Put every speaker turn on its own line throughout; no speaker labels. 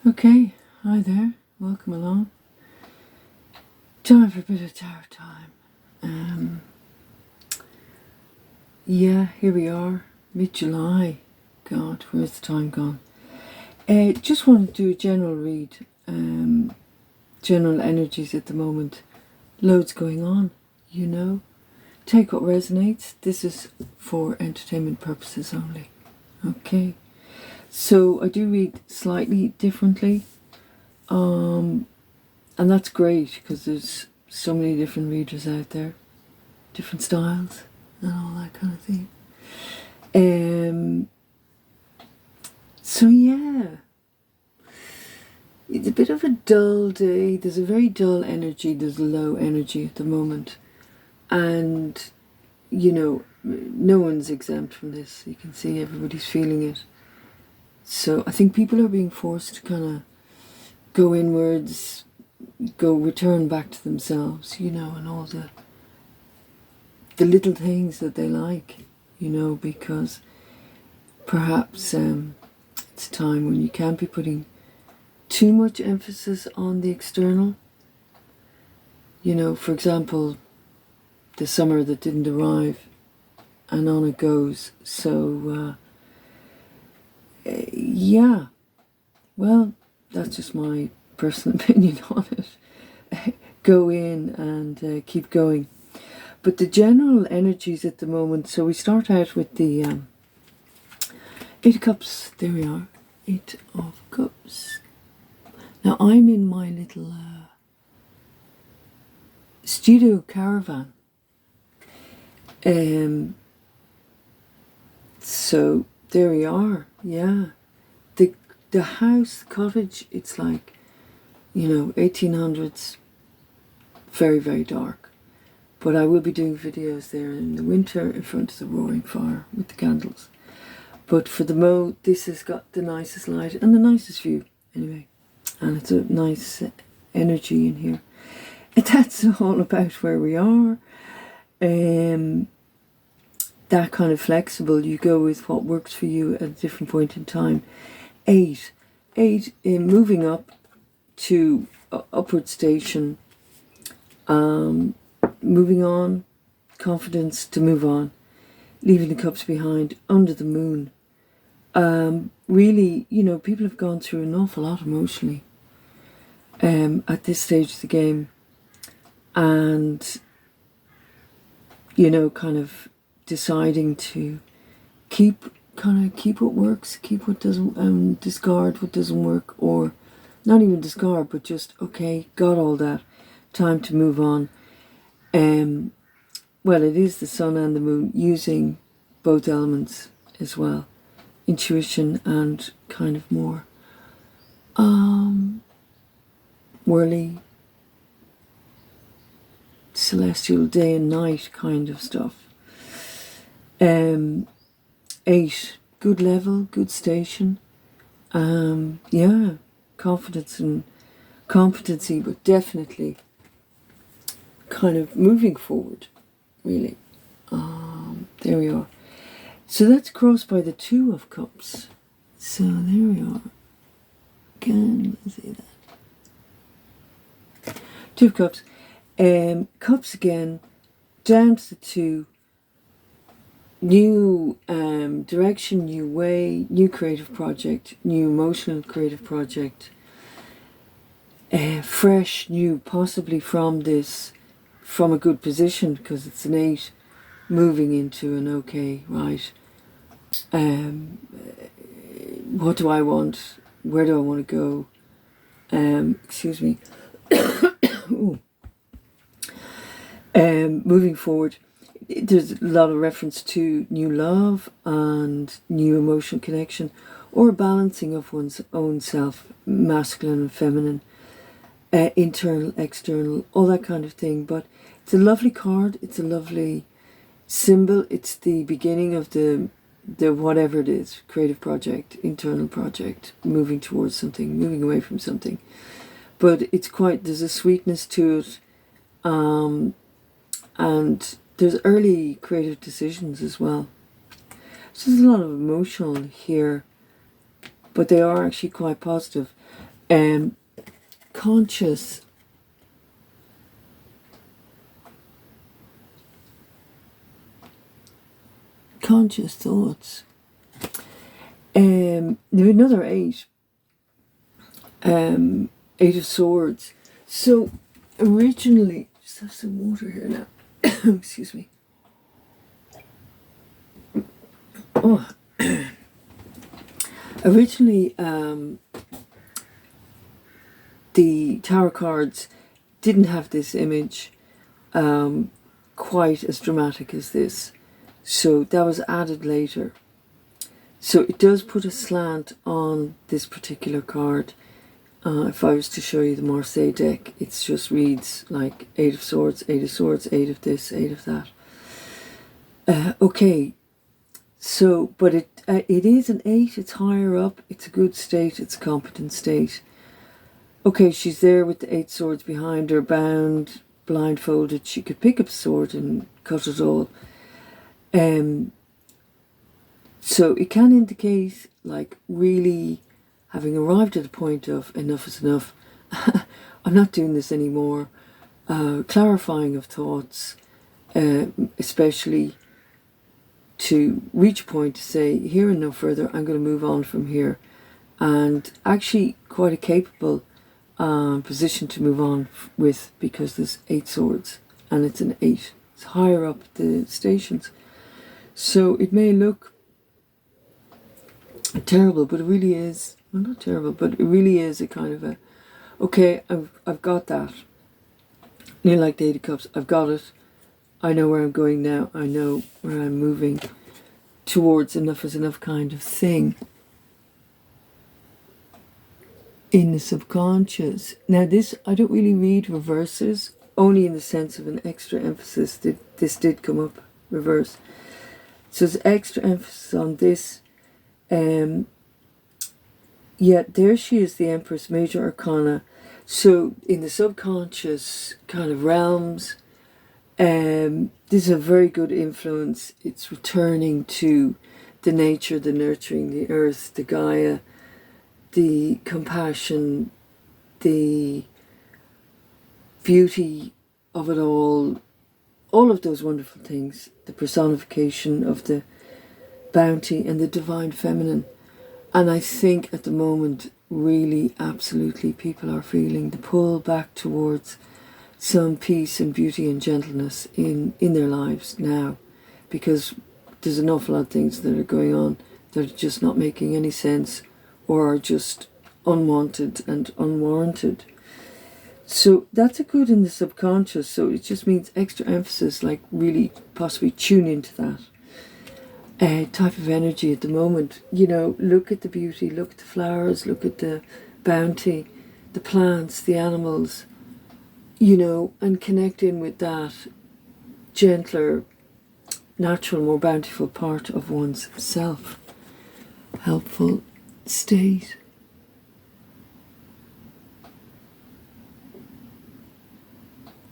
Okay, hi there, welcome along. Time for a bit of tarot time. Here we are, mid-July. God, where's the time gone? Just wanted to do a general read. General energies at the moment. Loads going on, you know. Take what resonates. This is for entertainment purposes only. Okay. So I do read slightly differently. And that's great because there's so many different readers out there, different styles and all that kind of thing. So yeah, it's a bit of a dull day. There's a very dull energy, there's low energy at the moment. And, you know, no one's exempt from this. You can see everybody's feeling it. So I think people are being forced to kind of go inwards, return back to themselves, you know, and all the little things that they like, you know, because perhaps it's a time when you can't be putting too much emphasis on the external. You know, for example, the summer that didn't arrive, and on it goes. So, yeah, well, that's just my personal opinion on it. Go in and keep going. But the general energies at the moment, so we start out with the Eight of Cups. There we are, Eight of Cups. Now I'm in my little studio caravan. So there we are, yeah. The house, the cottage, it's like, you know, 1800s, very, very dark. But I will be doing videos there in the winter in front of the roaring fire with the candles. But for the this has got the nicest light and the nicest view, anyway. And it's a nice energy in here. And that's all about where we are. That kind of flexible, you go with what works for you at a different point in time. Eight in moving up to upward station, moving on, confidence to move on, leaving the cups behind, under the moon. Really, you know, people have gone through an awful lot emotionally at this stage of the game, and, you know, kind of deciding to keep what works, keep what doesn't, discard what doesn't work, or not even discard, but just, okay, got all that, time to move on. Well, it is the sun and the moon, using both elements as well, intuition and kind of more whirly, celestial day and night kind of stuff. 8, good level, good station. Yeah, confidence and competency, but definitely kind of moving forward, really. There we are. So that's crossed by the Two of Cups. So there we are. Can I say that? Two of Cups. Cups again, down to the 2. New direction, new way, new creative project, new emotional creative project. Fresh, new, possibly from a good position, because it's an 8, moving into an okay, right. What do I want? Where do I want to go? Excuse me. Moving forward, there's a lot of reference to new love and new emotional connection, or a balancing of one's own self, masculine and feminine, internal, external, all that kind of thing. But it's a lovely card, it's a lovely symbol, it's the beginning of the whatever it is, creative project, internal project, moving towards something, moving away from something. But it's quite, there's a sweetness to it, and there's early creative decisions as well. So there's a lot of emotional here, but they are actually quite positive. Conscious thoughts. There another 8. 8 of Swords. So originally, just have some water here now. Excuse me. Oh. Originally, the tarot cards didn't have this image quite as dramatic as this. So that was added later. So it does put a slant on this particular card. If I was to show you the Marseille deck, it just reads like 8 of Swords, 8 of Swords, 8 of this, 8 of that. Okay, so, but it is an 8, it's higher up, it's a good state, it's a competent state. Okay, she's there with the 8 swords behind her, bound, blindfolded. She could pick up a sword and cut it all. So it can indicate like really having arrived at a point of enough is enough. I'm not doing this anymore. Clarifying of thoughts, especially to reach a point to say here and no further, I'm going to move on from here. And actually quite a capable position to move on with, because there's 8 swords and it's an 8. It's higher up the stations. So it may look terrible, but it really is, well, not terrible, but it really is a kind of a, okay, I've got that. Near like the 8 of Cups, I've got it. I know where I'm going now. I know where I'm moving towards. Enough is enough kind of thing. In the subconscious. Now this, I don't really read reverses, only in the sense of an extra emphasis. This did come up reverse. So there's extra emphasis on this. Yeah, there she is, the Empress, Major Arcana. So in the subconscious kind of realms, this is a very good influence. It's returning to the nature, the nurturing, the earth, the Gaia, the compassion, the beauty of it all of those wonderful things, the personification of the bounty and the divine feminine. And I think at the moment, really, absolutely, people are feeling the pull back towards some peace and beauty and gentleness in their lives now, because there's an awful lot of things that are going on that are just not making any sense, or are just unwanted and unwarranted. So that's a good in the subconscious. So it just means extra emphasis, like really possibly tune into that type of energy at the moment. You know, look at the beauty, look at the flowers, look at the bounty, the plants, the animals, you know, and connect in with that gentler, natural, more bountiful part of one's self. Helpful state.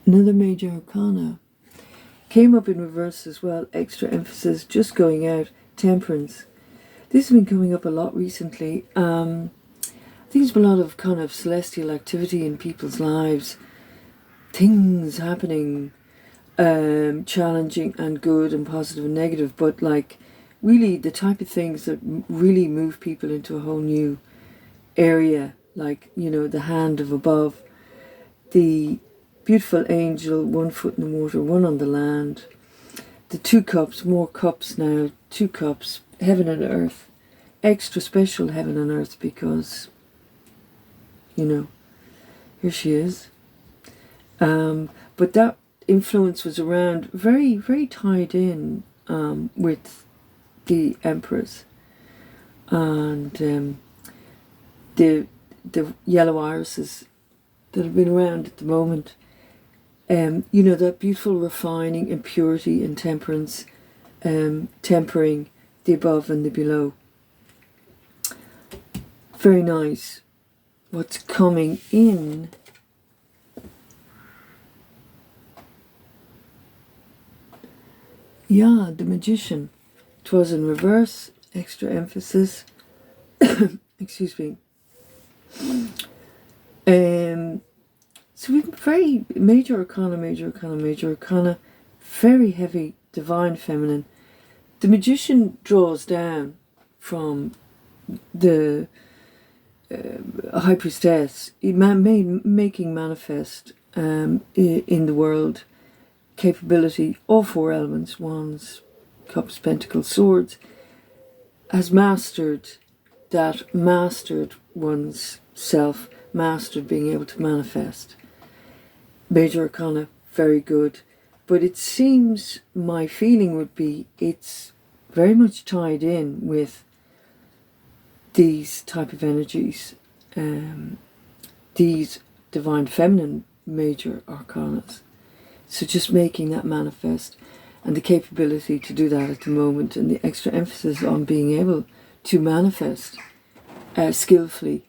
Another major arcana came up in reverse as well. Extra emphasis, just going out. Temperance. This has been coming up a lot recently. I think there's been a lot of kind of celestial activity in people's lives. Things happening, challenging and good and positive and negative, but like really the type of things that really move people into a whole new area, like, you know, the hand of above, the beautiful angel, 1 foot in the water, 1 on the land, the 2 cups, more cups now, 2 cups, heaven and earth, extra special heaven and earth, because, you know, here she is. But that influence was around, very, very tied in with the Empress and the yellow irises that have been around at the moment. You know, that beautiful refining and purity and temperance, tempering the above and the below. Very nice. What's coming in? Yeah, the Magician. 'Twas in reverse, extra emphasis. Excuse me. So we've very major arcana, major arcana, major arcana, very heavy, divine feminine. The magician draws down from the high priestess, making manifest in the world capability, all four elements, wands, cups, pentacles, swords, has mastered that, mastered one's self, mastered being able to manifest. Major arcana, very good. But it seems, my feeling would be, it's very much tied in with these type of energies, these divine feminine major arcanas. So just making that manifest, and the capability to do that at the moment, and the extra emphasis on being able to manifest skillfully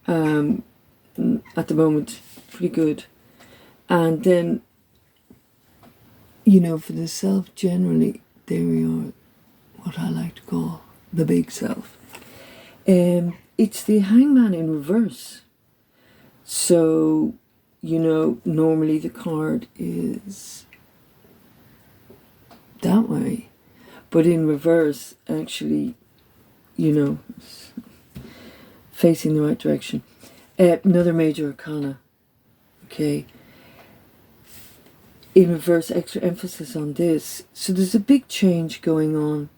at the moment, pretty good. And then, for the self generally, there we are, what I like to call the big self. It's the hangman in reverse. So, normally the card is that way, but in reverse, actually, facing the right direction. Another major arcana, okay. In reverse, extra emphasis on this. So there's a big change going on.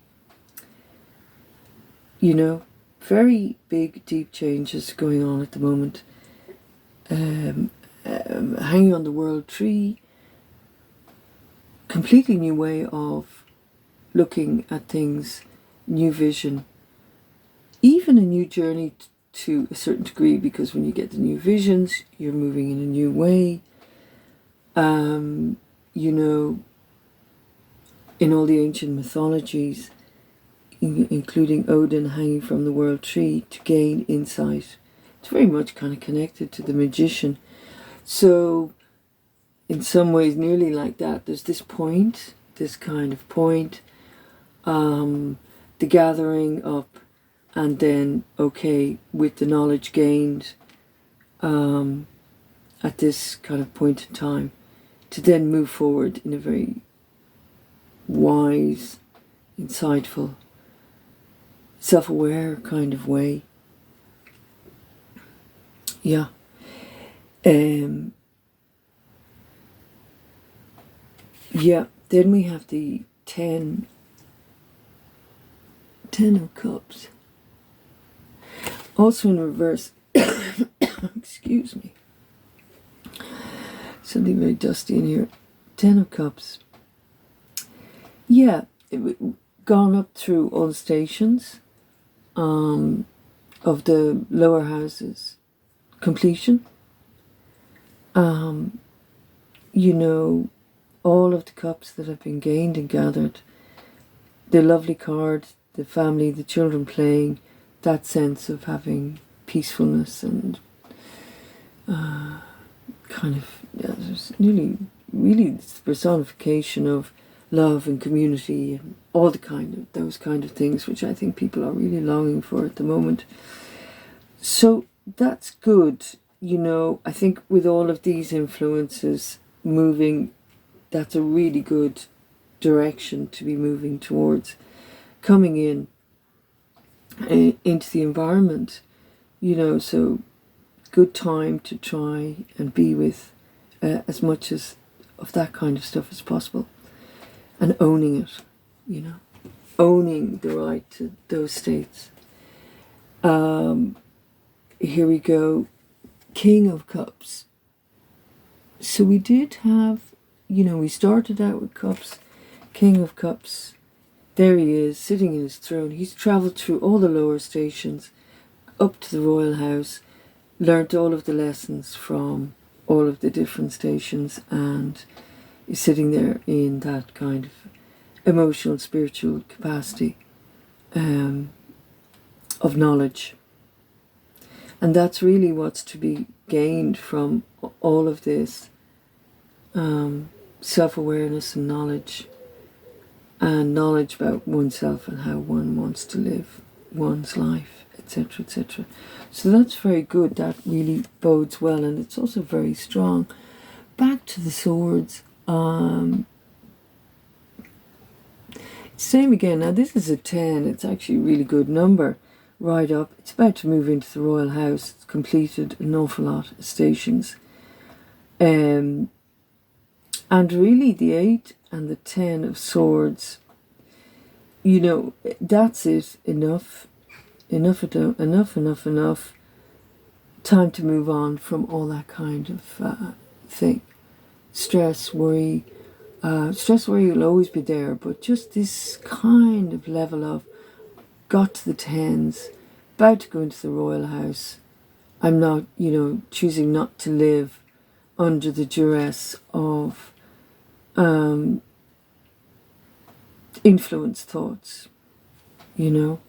Very big, deep changes going on at the moment. Hanging on the world tree. Completely new way of looking at things, new vision. Even a new journey to a certain degree, because when you get the new visions, you're moving in a new way. In all the ancient mythologies, including Odin hanging from the world tree to gain insight. It's very much kind of connected to the magician. So, in some ways, nearly like that, there's this point, this kind of point, the gathering up, and then, okay, with the knowledge gained at this kind of point in time, to then move forward in a very wise, insightful, self-aware kind of way. Yeah. Yeah, then we have the 10 of Cups. Also in reverse. Excuse me. Something very dusty in here. 10 of Cups. Yeah, gone up through all the stations of the lower houses. Completion. All of the cups that have been gained and gathered. The lovely card, the family, the children playing, that sense of having peacefulness and there's really this personification of love and community and all those kind of things, which I think people are really longing for at the moment. So that's good. I think with all of these influences moving, that's a really good direction to be moving towards, coming in into the environment, so good time to try and be with as much of that kind of stuff as possible, and owning it, owning the right to those states. Here we go, King of Cups. So we did have, we started out with Cups, King of Cups. There he is, sitting in his throne. He's travelled through all the lower stations, up to the royal house, learnt all of the lessons from all of the different stations, and is sitting there in that kind of emotional, spiritual capacity of knowledge. And that's really what's to be gained from all of this self-awareness and knowledge about oneself and how one wants to live one's life, etc. etc., etc. So that's very good. That really bodes well, and it's also very strong. Back to the swords. Same again. Now this is a 10. It's actually a really good number. Right up. It's about to move into the royal house. It's completed an awful lot of stations. And really the 8 and the 10 of swords, you know, that's it. Enough. Enough. Time to move on from all that kind of thing. Stress, worry. Stress, worry will always be there, but just this kind of level of got to the 10s, about to go into the royal house. I'm not, you know, choosing not to live under the duress of influence thoughts, you know.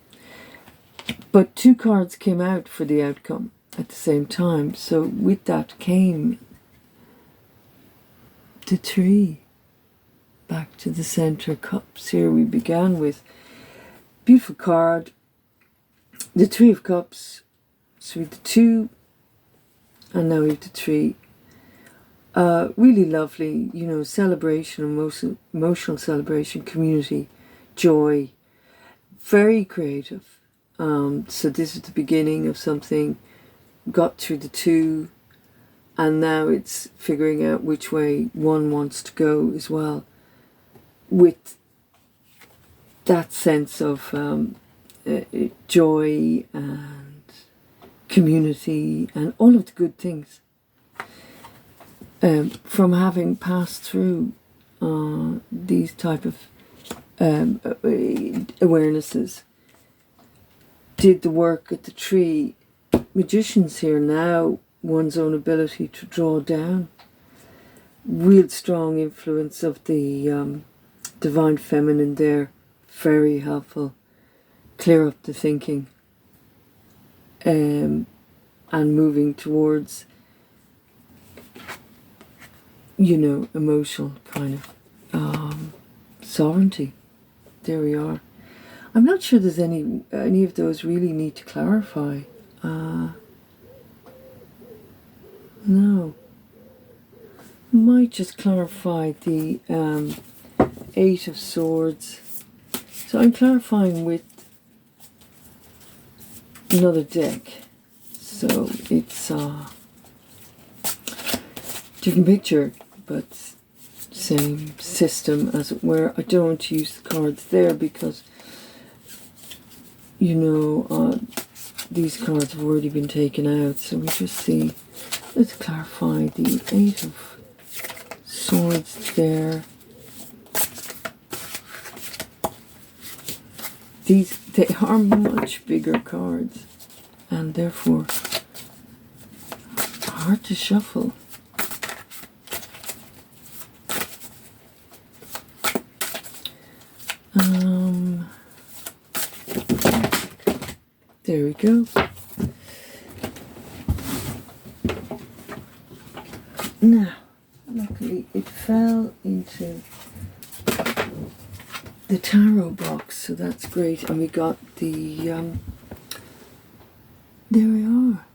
But 2 cards came out for the outcome at the same time. So with that came the 3. Back to the center cups. Here we began with beautiful card, the 3 of cups. So we have the 2, and now we have the 3. Really lovely, you know, celebration, emotional celebration, community, joy, very creative. So this is the beginning of something, got through the 2, and now it's figuring out which way 1 wants to go as well, with that sense of joy and community and all of the good things. From having passed through these type of awarenesses, did the work at the 3. Magicians here now, one's own ability to draw down, real strong influence of the divine feminine there, very helpful, clear up the thinking, and moving towards, you know, emotional kind of sovereignty. There we are. I'm not sure there's any of those really need to clarify. No. Might just clarify the 8 of swords. So I'm clarifying with another deck. So it's different picture, but same system as it were. I don't use the cards there because, you know, these cards have already been taken out. So we just see, let's clarify the 8 of swords there. They are much bigger cards and therefore hard to shuffle. There we go. Now, luckily it fell into the tarot box, so that's great. And we got the, there we are,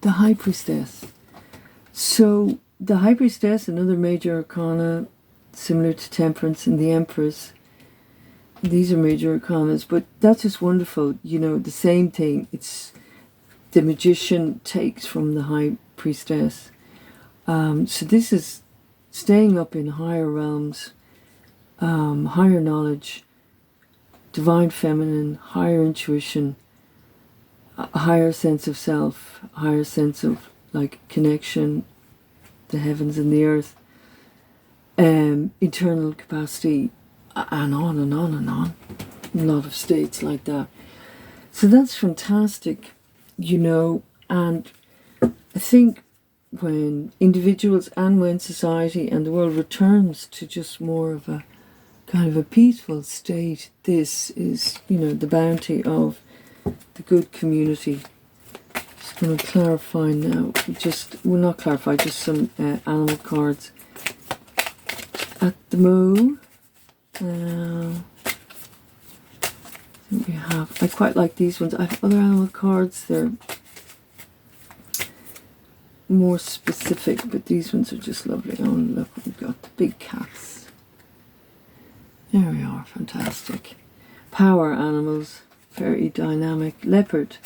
the High Priestess. So the High Priestess, another major arcana, similar to Temperance and the Empress. These are major arcanas, but that's just wonderful. You know, the same thing. It's the Magician takes from the High Priestess. So this is staying up in higher realms, higher knowledge, divine feminine, higher intuition, a higher sense of self, a higher sense of like connection, the heavens and the earth, internal capacity, and on and on and on. A lot of states like that. So that's fantastic, you know, and I think when individuals and when society and the world returns to just more of a kind of a peaceful state, this is, you know, the bounty of the good community. Just going to clarify now, well, not clarify, just some animal cards. At the Mo, we have. I quite like these ones. I have other animal cards. They're more specific, but these ones are just lovely. Oh, look, we've got the big cats. There we are. Fantastic. Power animals. Very dynamic. Leopard.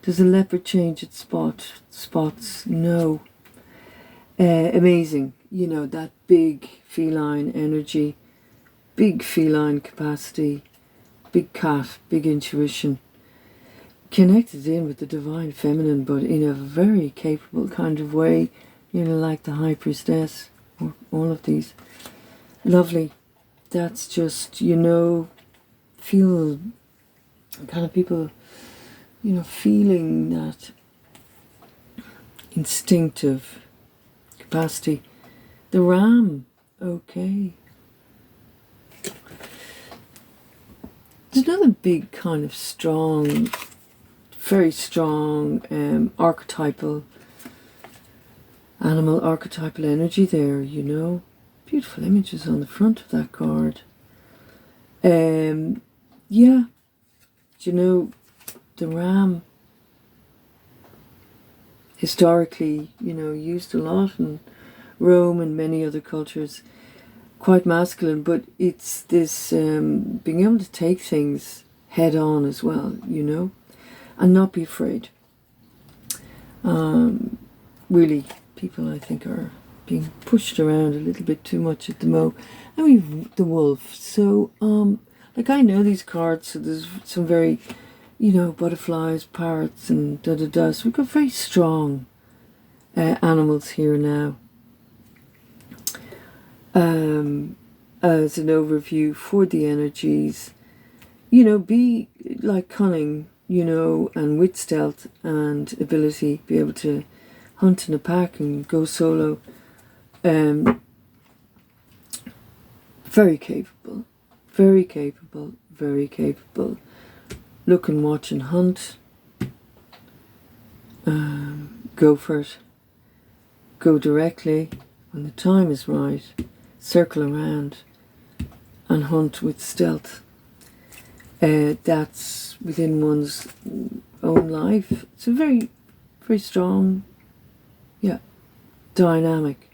Does a leopard change its spots? No. Amazing. You know, that big feline energy, big feline capacity, big cat, big intuition. Connected in with the divine feminine, but in a very capable kind of way, you know, like the High Priestess, or all of these. Lovely. That's just, you know, feel kind of people, you know, feeling that instinctive capacity. The ram, okay. There's another big kind of strong, very strong archetypal, animal archetypal energy there, you know. Beautiful images on the front of that card. Yeah, you know, the ram, historically, you know, used a lot in Rome and many other cultures. Quite masculine, but it's this being able to take things head on as well, you know, and not be afraid. Really, people, I think, are being pushed around a little bit too much at the moment. And we've the wolf. So, like, I know these cards, so there's some very, you know, butterflies, parrots, and da-da-da. So we've got very strong animals here now. As an overview for the energies, you know, be like cunning, you know, and with stealth and ability, be able to hunt in a pack and go solo. Very capable, very capable, very capable. Look and watch and hunt. Go for it. Go directly when the time is right. Circle around and hunt with stealth. That's within one's own life. It's a very, very strong, yeah, dynamic,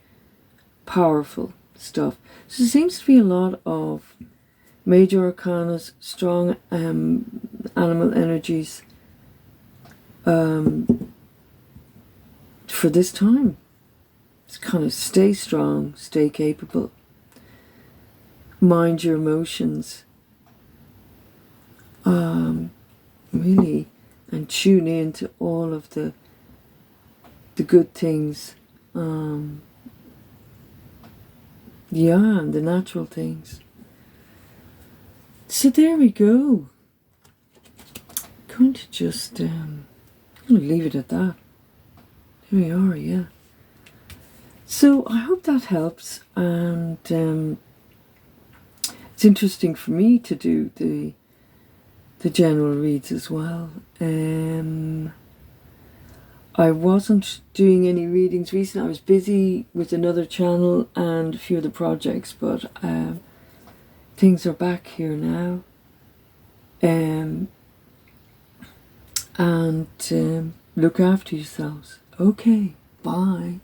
powerful stuff. So there seems to be a lot of major arcanas, strong animal energies for this time. It's kind of stay strong, stay capable. Mind your emotions, really, and tune in to all of the good things, and the natural things. So there we go. Going to just I'm going to leave it at that. Here we are, yeah. So I hope that helps, and it's interesting for me to do the general reads as well. I wasn't doing any readings recently. I was busy with another channel and a few other projects, but things are back here now. And look after yourselves. Okay, bye.